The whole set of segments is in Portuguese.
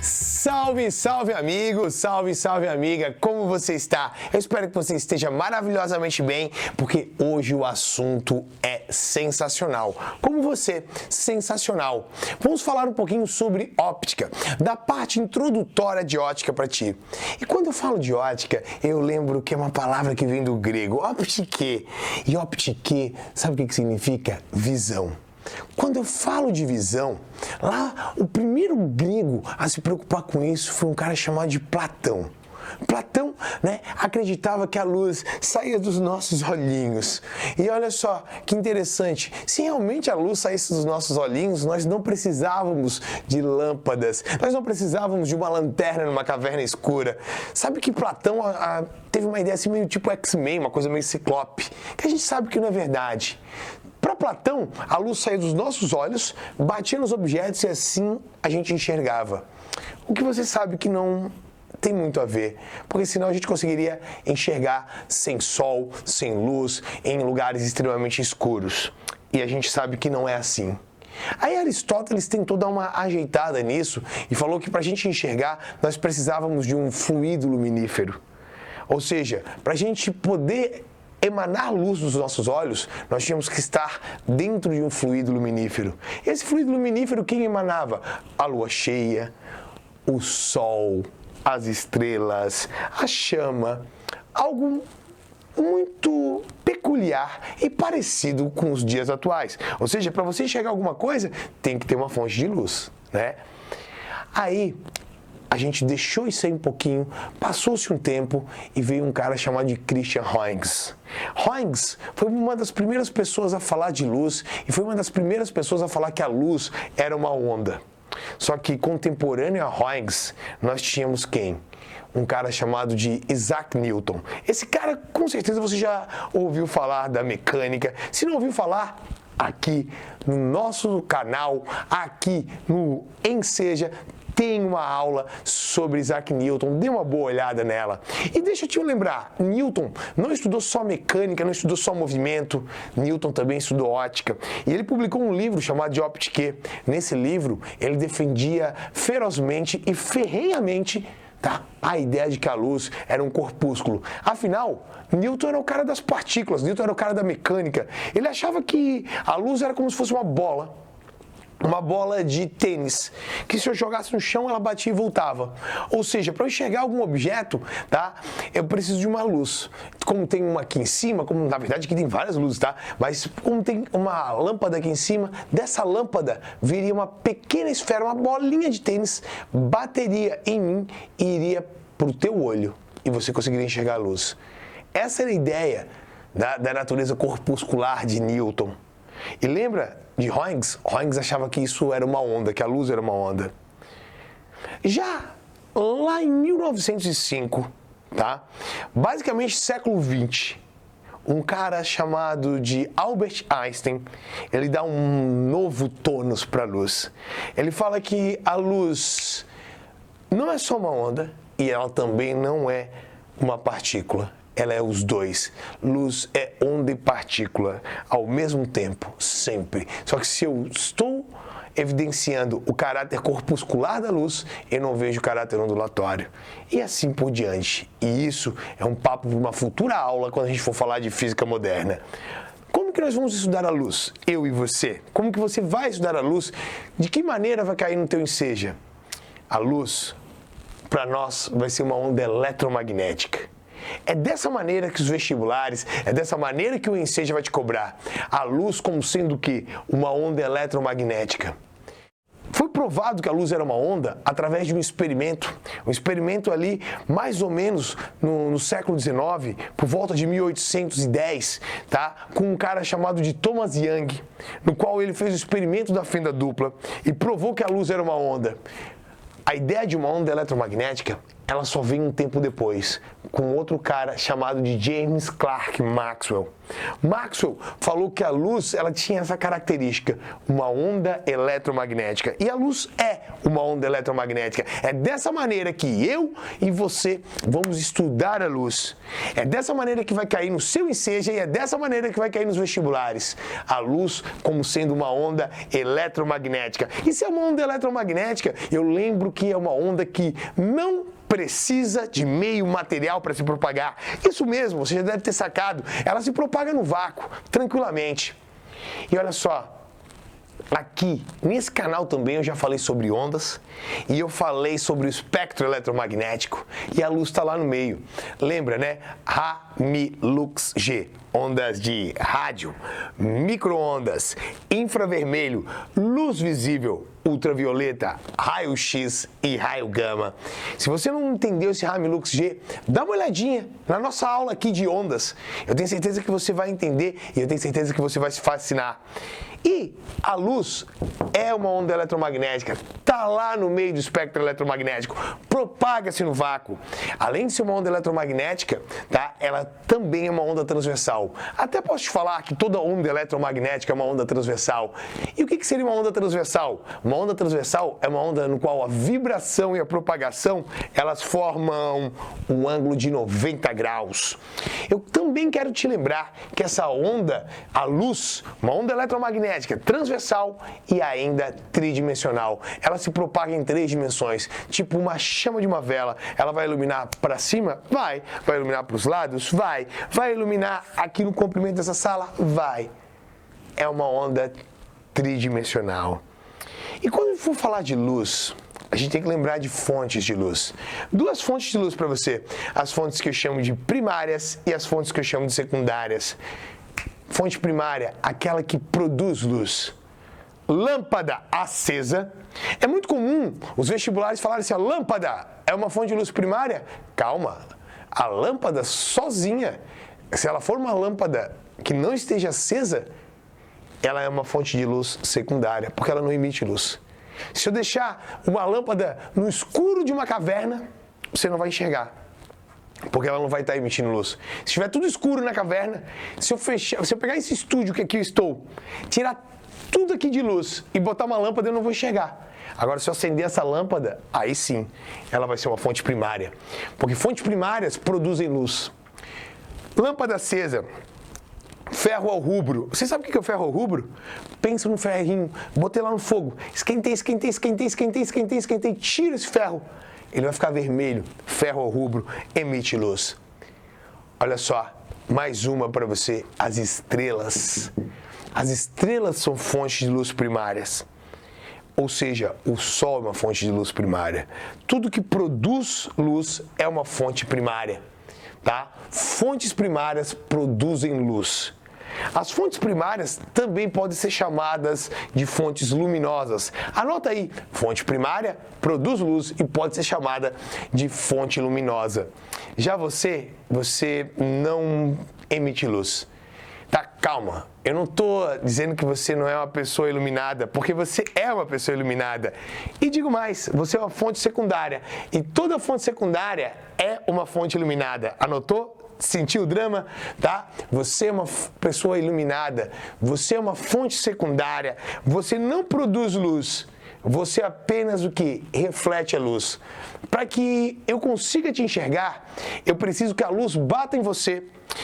Salve, salve amigo, salve, salve amiga, como você está? Eu espero que você esteja maravilhosamente bem, porque hoje o assunto é sensacional. Como você, sensacional. Vamos falar um pouquinho sobre óptica, da parte introdutória de ótica para ti. E quando eu falo de ótica, eu lembro que é uma palavra que vem do grego, optike. E optike, sabe o que significa? Visão. Quando eu falo de visão, lá o primeiro grego a se preocupar com isso foi um cara chamado de Platão. Platão, acreditava que a luz saía dos nossos olhinhos. E olha só que interessante, se realmente a luz saísse dos nossos olhinhos, nós não precisávamos de lâmpadas, nós não precisávamos de uma lanterna numa caverna escura. Sabe que Platão teve uma ideia assim meio tipo X-Men, uma coisa meio ciclope, que a gente sabe que não é verdade. Para Platão, a luz saía dos nossos olhos, batia nos objetos e assim a gente enxergava. O que você sabe que não tem muito a ver, porque senão a gente conseguiria enxergar sem sol, sem luz, em lugares extremamente escuros. E a gente sabe que não é assim. Aí Aristóteles tentou dar uma ajeitada nisso e falou que para a gente enxergar nós precisávamos de um fluido luminífero. Ou seja, para a gente poder emanar luz dos nossos olhos, nós tínhamos que estar dentro de um fluido luminífero. Esse fluido luminífero, quem emanava? A lua cheia, o sol, as estrelas, a chama, algo muito peculiar e parecido com os dias atuais. Ou seja, para você enxergar alguma coisa, tem que ter uma fonte de luz, né? Aí a gente deixou isso aí um pouquinho, passou-se um tempo e veio um cara chamado de Christian Huygens. Huygens foi uma das primeiras pessoas a falar de luz e foi uma das primeiras pessoas a falar que a luz era uma onda. Só que contemporâneo a Huygens, nós tínhamos quem? Um cara chamado de Isaac Newton. Esse cara, com certeza, você já ouviu falar da mecânica. Se não ouviu falar, aqui no nosso canal, aqui no Enseja, tem uma aula sobre Isaac Newton, dê uma boa olhada nela. E deixa eu te lembrar, Newton não estudou só mecânica, não estudou só movimento, Newton também estudou ótica. E ele publicou um livro chamado de Optique. Nesse livro, ele defendia ferozmente e ferrenhamente a ideia de que a luz era um corpúsculo. Afinal, Newton era o cara das partículas, Newton era o cara da mecânica. Ele achava que a luz era como se fosse uma bola de tênis, que se eu jogasse no chão, ela batia e voltava. Ou seja, para eu enxergar algum objeto, eu preciso de uma luz. Como tem uma aqui em cima, como na verdade aqui tem várias luzes, mas como tem uma lâmpada aqui em cima, dessa lâmpada viria uma pequena esfera, uma bolinha de tênis, bateria em mim e iria para o teu olho e você conseguiria enxergar a luz. Essa era a ideia da natureza corpuscular de Newton. E lembra de Huygens? Huygens achava que isso era uma onda, que a luz era uma onda. Já lá em 1905, basicamente século XX, um cara chamado de Albert Einstein, ele dá um novo tônus para a luz. Ele fala que a luz não é só uma onda e ela também não é uma partícula. Ela é os dois. Luz é onda e partícula ao mesmo tempo, sempre. Só que se eu estou evidenciando o caráter corpuscular da luz, eu não vejo o caráter ondulatório. E assim por diante. E isso é um papo para uma futura aula quando a gente for falar de física moderna. Como que nós vamos estudar a luz? Eu e você. Como que você vai estudar a luz? De que maneira vai cair no teu enseja? A luz, para nós, vai ser uma onda eletromagnética. É dessa maneira que os vestibulares, é dessa maneira que o Enseja vai te cobrar. A luz como sendo o quê? Uma onda eletromagnética. Foi provado que a luz era uma onda através de um experimento ali mais ou menos no século XIX, por volta de 1810, com um cara chamado de Thomas Young, no qual ele fez o experimento da fenda dupla e provou que a luz era uma onda. A ideia de uma onda eletromagnética ela só vem um tempo depois, com outro cara chamado de James Clerk Maxwell. Maxwell falou que a luz ela tinha essa característica, uma onda eletromagnética. E a luz é uma onda eletromagnética. É dessa maneira que eu e você vamos estudar a luz. É dessa maneira que vai cair no seu Enseja e é dessa maneira que vai cair nos vestibulares. A luz como sendo uma onda eletromagnética. E se é uma onda eletromagnética, eu lembro que é uma onda que não precisa de meio material para se propagar. Isso mesmo, você já deve ter sacado. Ela se propaga no vácuo, tranquilamente. E olha só, aqui, nesse canal também eu já falei sobre ondas e eu falei sobre o espectro eletromagnético e a luz está lá no meio. Lembra, né? Ra, Mi, Lux, G. Ondas de rádio, micro-ondas, infravermelho, luz visível, ultravioleta, raio-x e raio gama. Se você não entendeu esse Ramilux G, dá uma olhadinha na nossa aula aqui de ondas. Eu tenho certeza que você vai entender e eu tenho certeza que você vai se fascinar. E a luz é uma onda eletromagnética, está lá no meio do espectro eletromagnético, propaga-se no vácuo. Além de ser uma onda eletromagnética, tá? Ela também é uma onda transversal. Até posso te falar que toda onda eletromagnética é uma onda transversal. E o que seria uma onda transversal? Uma onda transversal é uma onda no qual a vibração e a propagação, elas formam um ângulo de 90 graus. Eu também quero te lembrar que essa onda, a luz, uma onda eletromagnética transversal e ainda tridimensional. Ela se propaga em 3 dimensões, tipo uma chama de uma vela. Ela vai iluminar para cima? Vai. Vai iluminar para os lados? Vai. Vai iluminar aqui no comprimento dessa sala? Vai. É uma onda tridimensional. E quando for falar de luz, a gente tem que lembrar de fontes de luz. 2 fontes de luz para você. As fontes que eu chamo de primárias e as fontes que eu chamo de secundárias. Fonte primária, aquela que produz luz. Lâmpada acesa. É muito comum os vestibulares falarem assim, a lâmpada é uma fonte de luz primária. Calma, a lâmpada sozinha, se ela for uma lâmpada que não esteja acesa, ela é uma fonte de luz secundária, porque ela não emite luz. Se eu deixar uma lâmpada no escuro de uma caverna, você não vai enxergar. Porque ela não vai estar emitindo luz. Se estiver tudo escuro na caverna, se eu pegar esse estúdio que aqui eu estou, tirar tudo aqui de luz e botar uma lâmpada, eu não vou enxergar. Agora, se eu acender essa lâmpada, aí sim, ela vai ser uma fonte primária. Porque fontes primárias produzem luz. Lâmpada acesa, ferro ao rubro. Você sabe o que é o ferro ao rubro? Pensa no ferrinho, botei lá no fogo, esquentei, tira esse ferro. Ele vai ficar vermelho, ferro ao rubro, emite luz. Olha só, mais uma para você, as estrelas. As estrelas são fontes de luz primárias. Ou seja, o Sol é uma fonte de luz primária. Tudo que produz luz é uma fonte primária, tá? Fontes primárias produzem luz. As fontes primárias também podem ser chamadas de fontes luminosas. Anota aí, fonte primária produz luz e pode ser chamada de fonte luminosa. Já você não emite luz. Tá, calma, eu não estou dizendo que você não é uma pessoa iluminada, porque você é uma pessoa iluminada. E digo mais, você é uma fonte secundária, e toda fonte secundária é uma fonte iluminada. Anotou? Sentiu o drama? Tá? Você é uma pessoa iluminada, você é uma fonte secundária, você não produz luz, você apenas o que? Reflete a luz. Para que eu consiga te enxergar, eu preciso que a luz bata em você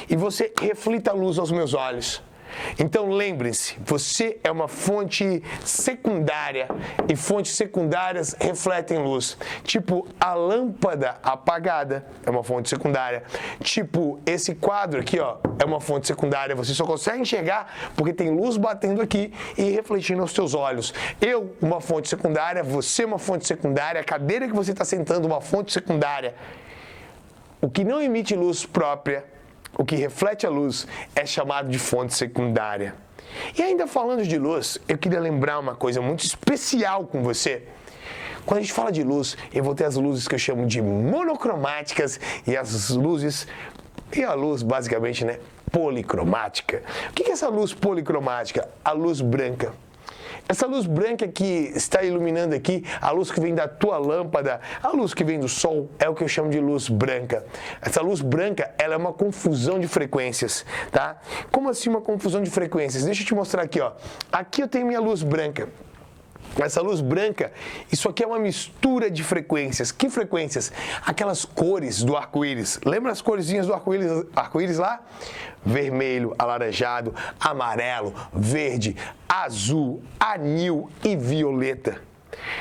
e você reflita a luz aos meus olhos. Então lembre-se, você é uma fonte secundária e fontes secundárias refletem luz. Tipo, a lâmpada apagada é uma fonte secundária. Tipo, esse quadro aqui, ó, é uma fonte secundária. Você só consegue enxergar porque tem luz batendo aqui e refletindo aos seus olhos. Eu, uma fonte secundária, você, uma fonte secundária, a cadeira que você está sentando, uma fonte secundária. O que não emite luz própria, o que reflete a luz, é chamado de fonte secundária. E ainda falando de luz, eu queria lembrar uma coisa muito especial com você. Quando a gente fala de luz, eu vou ter as luzes que eu chamo de monocromáticas e as luzes, e a luz basicamente, né, policromática. O que é essa luz policromática? A luz branca. Essa luz branca que está iluminando aqui, a luz que vem da tua lâmpada, a luz que vem do sol, é o que eu chamo de luz branca. Essa luz branca, ela é uma confusão de frequências, tá? Como assim uma confusão de frequências? Deixa eu te mostrar aqui, ó. Aqui eu tenho minha luz branca. Essa luz branca, isso aqui é uma mistura de frequências. Que frequências? Aquelas cores do arco-íris. Lembra as corzinhas do arco-íris lá? Vermelho, alaranjado, amarelo, verde, azul, anil e violeta.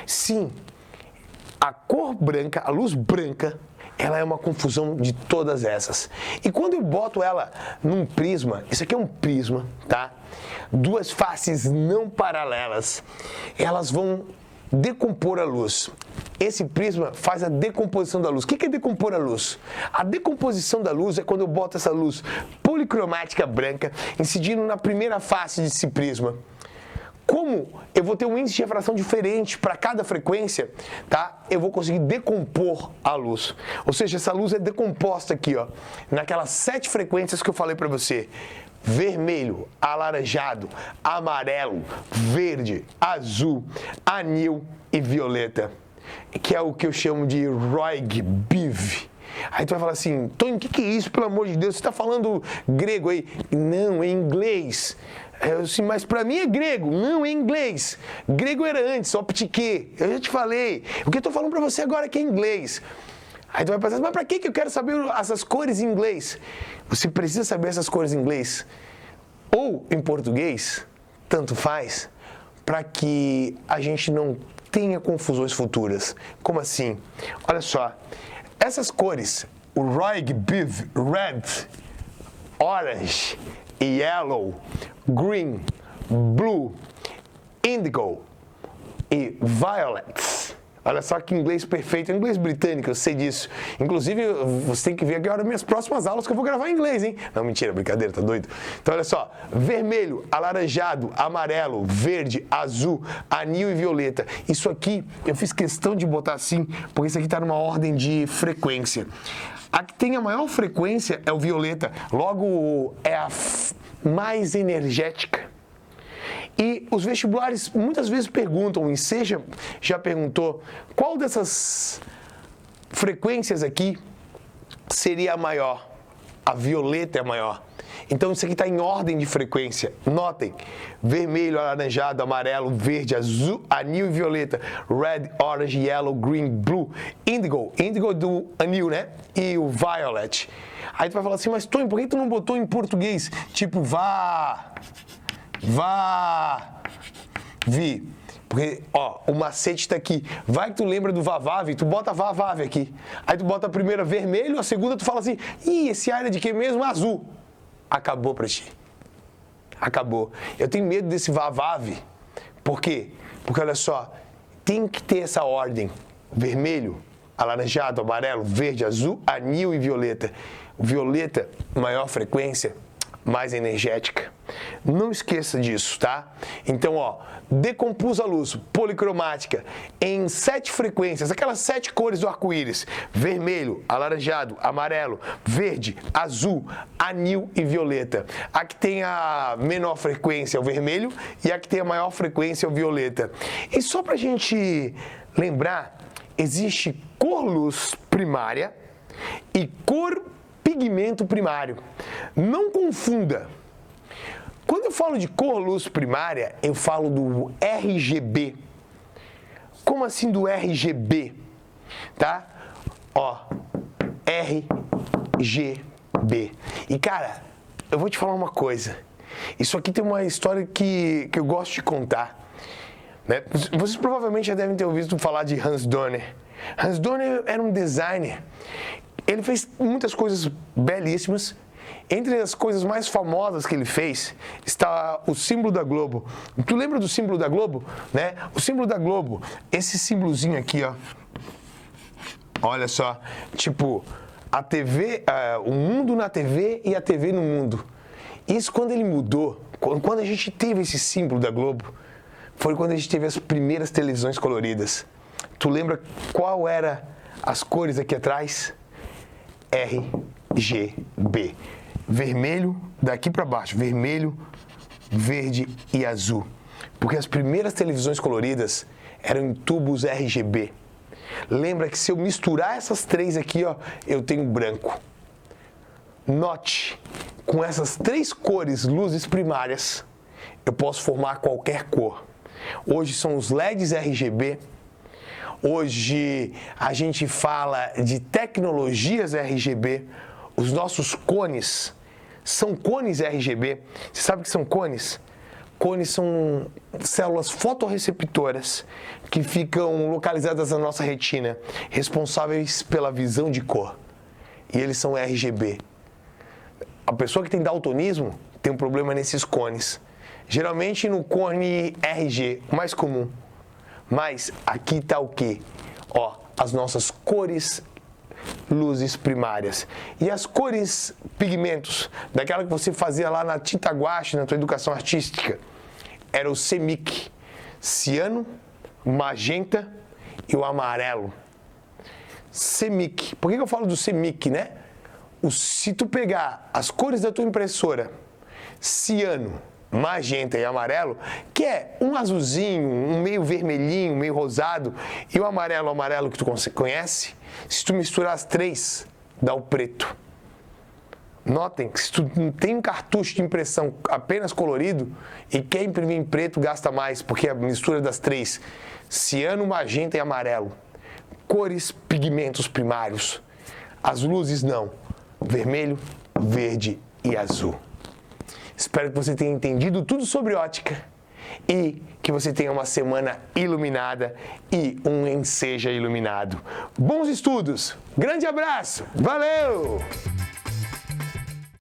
Sim, a cor branca, a luz branca, ela é uma confusão de todas essas. E quando eu boto ela num prisma, isso aqui é um prisma, tá? Duas faces não paralelas, elas vão decompor a luz. Esse prisma faz a decomposição da luz. O que é decompor a luz? A decomposição da luz é quando eu boto essa luz policromática branca incidindo na primeira face desse prisma. Como eu vou ter um índice de refração diferente para cada frequência, tá? Eu vou conseguir decompor a luz. Ou seja, essa luz é decomposta aqui, ó, naquelas 7 frequências que eu falei para você. Vermelho, alaranjado, amarelo, verde, azul, anil e violeta, que é o que eu chamo de Roig-Biv. Aí tu vai falar assim, Tony, o que é isso, pelo amor de Deus? Você está falando grego aí? Não, é inglês. Eu disse, mas para mim é grego. Não, é inglês. Grego era antes, optique. Eu já te falei. O que eu estou falando para você agora é que é inglês. Aí tu vai pensar, mas para que eu quero saber essas cores em inglês? Você precisa saber essas cores em inglês ou em português, tanto faz, para que a gente não tenha confusões futuras. Como assim? Olha só, essas cores, o Roig-Biv, red, orange, yellow, green, blue, indigo e violet. Olha só que inglês perfeito, inglês britânico, eu sei disso. Inclusive, você tem que ver agora minhas próximas aulas que eu vou gravar em inglês, hein? Não, mentira, brincadeira, tá doido? Então, olha só, vermelho, alaranjado, amarelo, verde, azul, anil e violeta. Isso aqui, eu fiz questão de botar assim, porque isso aqui tá numa ordem de frequência. A que tem a maior frequência é o violeta, logo é a mais energética. E os vestibulares muitas vezes perguntam, e seja já perguntou, qual dessas frequências aqui seria a maior? A violeta é a maior. Então isso aqui está em ordem de frequência. Notem, vermelho, alaranjado, amarelo, verde, azul, anil e violeta. Red, orange, yellow, green, blue, indigo. Indigo do anil, né? E o violet. Aí tu vai falar assim, mas Tony, por que tu não botou em português? Tipo, vi. Porque, ó, o macete tá aqui. Vai que tu lembra do Vavave, tu bota Vavave aqui. Aí tu bota a primeira vermelho, a segunda tu fala assim, esse ar é de que mesmo? Azul. Acabou pra ti. Acabou. Eu tenho medo desse Vavave. Por quê? Porque, olha só, tem que ter essa ordem. Vermelho, alaranjado, amarelo, verde, azul, anil e violeta. Violeta, maior frequência, mais energética. Não esqueça disso, tá? Então, ó, decompus a luz policromática em 7 frequências, aquelas 7 cores do arco-íris: vermelho, alaranjado, amarelo, verde, azul, anil e violeta. A que tem a menor frequência é o vermelho e a que tem a maior frequência é o violeta. E só pra gente lembrar, existe cor-luz primária e cor-pigmento primário. Não confunda. Quando eu falo de cor-luz primária, eu falo do RGB. Como assim do RGB? Tá? Ó, RGB. E cara, eu vou te falar uma coisa. Isso aqui tem uma história que eu gosto de contar. Né? Vocês provavelmente já devem ter ouvido falar de Hans Donner. Hans Donner era um designer. Ele fez muitas coisas belíssimas. Entre as coisas mais famosas que ele fez está o símbolo da Globo. Tu lembra do símbolo da Globo? Né? O símbolo da Globo, esse símbolozinho aqui, ó. Olha só, tipo, a TV, o mundo na TV e a TV no mundo. Isso quando ele mudou, quando a gente teve esse símbolo da Globo, foi quando a gente teve as primeiras televisões coloridas. Tu lembra qual era as cores aqui atrás? RGB. Vermelho, daqui para baixo, vermelho, verde e azul. Porque as primeiras televisões coloridas eram em tubos RGB. Lembra que se eu misturar essas três aqui, ó, eu tenho branco. Note, com essas três cores, luzes primárias, eu posso formar qualquer cor. Hoje são os LEDs RGB. Hoje a gente fala de tecnologias RGB. Os nossos cones são cones RGB. Você sabe o que são cones? Cones são células fotorreceptoras que ficam localizadas na nossa retina, responsáveis pela visão de cor. E eles são RGB. A pessoa que tem daltonismo tem um problema nesses cones. Geralmente no cone RG, o mais comum. Mas aqui está o quê? Ó, as nossas cores, luzes primárias. E as cores pigmentos, daquela que você fazia lá na tinta guache, na tua educação artística, era o CMYK, ciano, magenta e o amarelo. CMYK. Por que eu falo do CMYK, né? Se tu pegar as cores da tua impressora, ciano, magenta e amarelo, que é um azulzinho, um meio vermelhinho, meio rosado, e o amarelo que tu conhece, se tu misturar as três, dá o preto. Notem que se tu tem um cartucho de impressão apenas colorido e quer imprimir em preto, gasta mais, porque é a mistura das três, ciano, magenta e amarelo. Cores, pigmentos primários. As luzes não. Vermelho, verde e azul. Espero que você tenha entendido tudo sobre ótica e que você tenha uma semana iluminada e um Enseja Iluminado. Bons estudos! Grande abraço! Valeu!